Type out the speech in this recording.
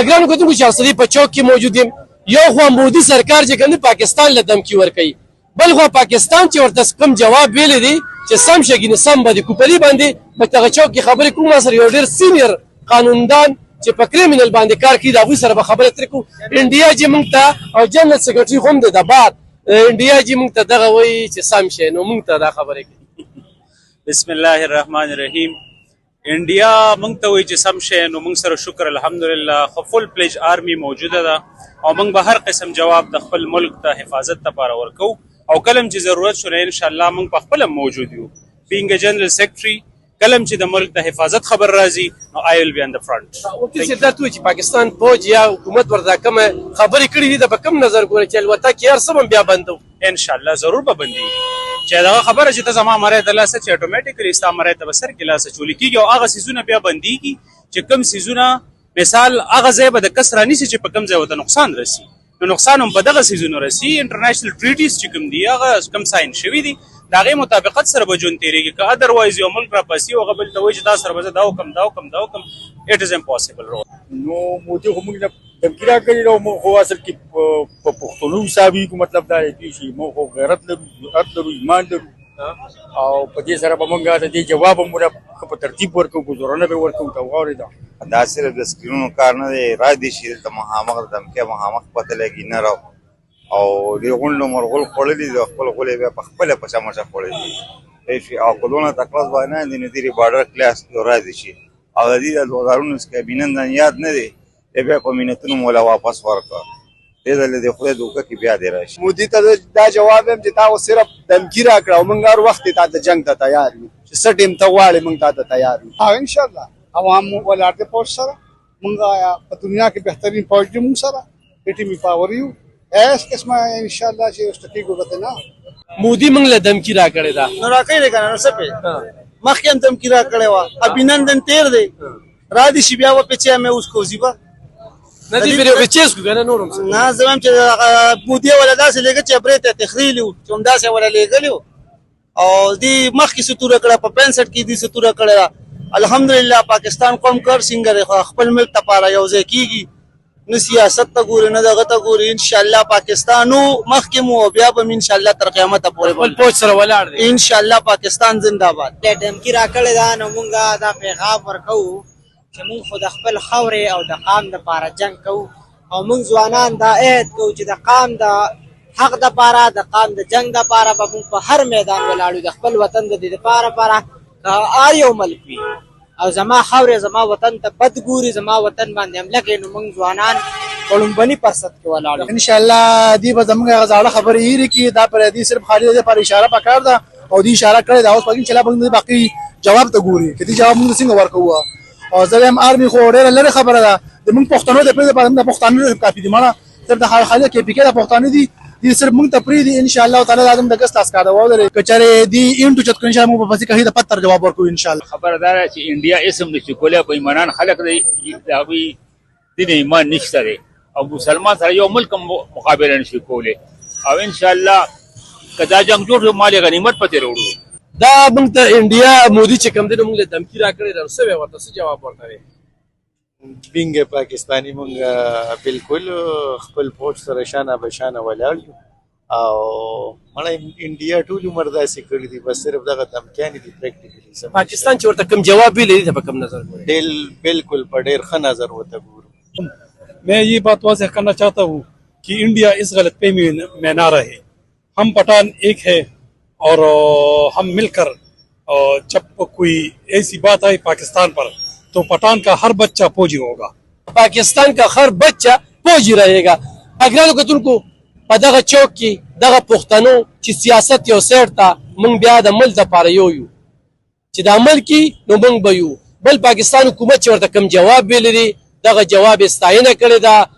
ګرانو کتونکو چې اصلي په چوک کې موجود یم یو خوا مودي سرکار چې کوم پاکستان له دمکی ورکوي بل خوا پاکستان چې ورته کوم جواب ویلی دی چې سم شګینه سم به د کوپلي باندې په دغه چوک کې خبرې کوم سره یو ډېر سینیر قانوندان چې په کریمینل باندې کار کوي د هغوی سره به خبرې ترې کوو انډیا چې موږ ته او جنرال سیکرټري خو هم دی د بعد انډیا چې موږ ته دغه وایي چې سم شی نو موږ ته دا خبرې کوي بسم الله الرحمن الرحیم انډیا موږ ته وایي چې سم شی نو موږ سره شکر الحمدلله خو فل پلیج آرمي موجوده ده او موږ به هر قسم جواب د خپل ملک ته حفاظت لپاره ورکوو او کلم چې ضرورت شو ان شاء الله موږ په خپل موجود یو بینګ جنرال سیکرټري کلم چې د ملک د حفاظت خبر راځي نو آی ویل بی ان د فرنٹ وکیل صاحب دا ته چې پاکستان فوج یا حکومت ورته کوم خبرې کړې دي د په کوم نظر ګوري چې الوتکه کې هر څه بیا بندو ان شاء الله ضرور به بندي چې دا خبره چې ته زما مړی د لاسه چې اتوماتیکلی ستا مړی ته به سر کې لاسه چولې کېږي او هغه څیزونه بیا بندېږي چې کوم څیزونه مثال هغه ځای به د کس رانیسي چې په کوم ځای ورته نقصان رسي نو نقصان هم په دغه څیزونو رسي انټرنیشنل ټریټیز چې کوم دي هغه کوم ساین شوي دي د هغې مطابقت سره به ژوند تېرېږي که ادروایز یو ملک راپاسي او هغه بل ته وایي چې دا سره به زه دا وکړم دا وکړم دا وکړم اټ از امپاسبل نو مودي خو موږ نه دمکي راکړې ده او موږ خو اصل کې په پښتنو حسابېږو مطلب دا دی چې موږ خو غیرت لرو جرأت لرو ایمان لرو او په دې سره به موږ د دې جواب هم په ترتیب ورکوو په زورنه به ورکوو ته واورېده دا صرف د سکرینونو کار نه دی را دي چې دلته مخامخ د دمکۍ مخامخ پته لګي نه راو او دې غونډو مرغول خوړلي دي خپل غولې بیا په خپله پچه مچه خوړلي دي او که دونه تکړه ځوانان دي نو دې بارډر کلاس راځي شي او د دې د 2019 کابینه نن یاد نه دی بیا په مینتونو مولا واپس ورکړه دې ځل د خدای دوکه کې بیا دی راشي مودي ته دا جواب هم چې تا صرف دمکي راکړه او موږ هر وخت تا د جنگ ته تیار یو چې څه ټیم ته غواړې موږ تا ته تیار یو ان شاء الله عوام ولاړ دي فوج سره موږ په دنیا کې بهترین فوج دي موږ سره ټیمي پاور یو اس قسمه ان شاء الله چې استقی ګوته نه مودي موږ له دمکی را کړې ده نو راکړې ده کنه نو څه په مخکې هم دمکی را کړې و ابینندن تیر دی را دي شي بیا و په چې مې اوس کوزي با نه دي بیره په چیس کو کنه نورم نه زمم چې مودي ولا داسې لګه چې برته تخریل او کوم داسې ولا لګلیو او دی مخکې ستوره کړه په 65 کې دی ستوره کړه الحمدلله پاکستان قوم کر سنگر خپل ملک ته پاره یو ځای کیږي نه سیاست ته ګوري نه دغه ته ګوري ان شاء الله پاکستانو مخکې مو بیا به ان شاء الله تر قیامت پورې خپل فوج سره ولاړ دي ان شاء الله پاکستان زنده باد دمکی راکړې ده نو مونږه دا پیغام ورکوو چې مونږ خو د خپل خاورې او د قام دپاره جنګ کوو او مونږ ځوانان دا عهد کوو چې د قام د حق دپاره د قام د جنګ دپاره به مونږ په هر میدان ولاړو د خپل وطن د دې دپاره که هر یو ملک وي او زما خاورې زما وطن ته بد ګوري زما وطن باندې حمله کوي نو مونږ ځوانان په لومبني فرصت کې ولاړو ان شاء الله دی به زموږ غزاړه خبرې هېرې کړي دا پر دې صرف خالي د پر اشاره پکار ده او دې اشاره کړې ده اوس پکې چې لا باقي جواب ته ګوري چې دې جواب موږ څنګه ورکوو او زلم آرمي خو ډېره لري خبره ده د موږ پښتنو د پرې د پښتنو کافي دي مړه تر د خالي کې پکې د پښتنو دي دې صرف موږ ته پرې دي ان شاء الله تعالی لازم د ګس تاس کاده وره کچره دي انټو چت ان شاء الله موږ په فصل کې د پتر جواب ورکوو ان شاء الله خبردار چې انډیا اسم نشي کولای په ایمانان خلق دی دا وی دین ایمان نشته دی او مسلمان سره یو ملک مقابله نشي کولای او ان شاء الله کدا جنگ جوړ مال غنیمت پته وروړو دا موږ ته انډیا مودي چې کوم دي موږ له دمکی را کړې ده څه ورته څه جواب ورکوي بینګ پاکستانی مونږ بالکل خپل فوج سره شانه بشانه ولاړ یو او مړی انډیا ټول عمر داسې کړي دي بس صرف دغه دمکیانې دي پریکټیکلی پاکستان چې ورته کوم جواب ویلی دی په کوم نظر ګوري بالکل په ډېر ښه نظر ورته ګورو मैं ये बात वाज़ेह करना चाहता हूँ कि इंडिया इस गलतफहमी में ना रहे हम पठान एक है और हम मिलकर जब कोई ऐसी बात आई पाकिस्तान पर तो पठान का हर बच्चा फौजी होगा पाकिस्तान का हर बच्चा फौजी रहेगा اګرانو کتونکو په دغه چوک کې دغه پښتنو چې سیاست یو سیټ ته موږ بیا د ملک دپاره یو چې د عمل کې نو موږ به یو بل پاکستان حکومت چې ورته کوم جواب ویلی دی دغه جواب یې ستاینه کړې ده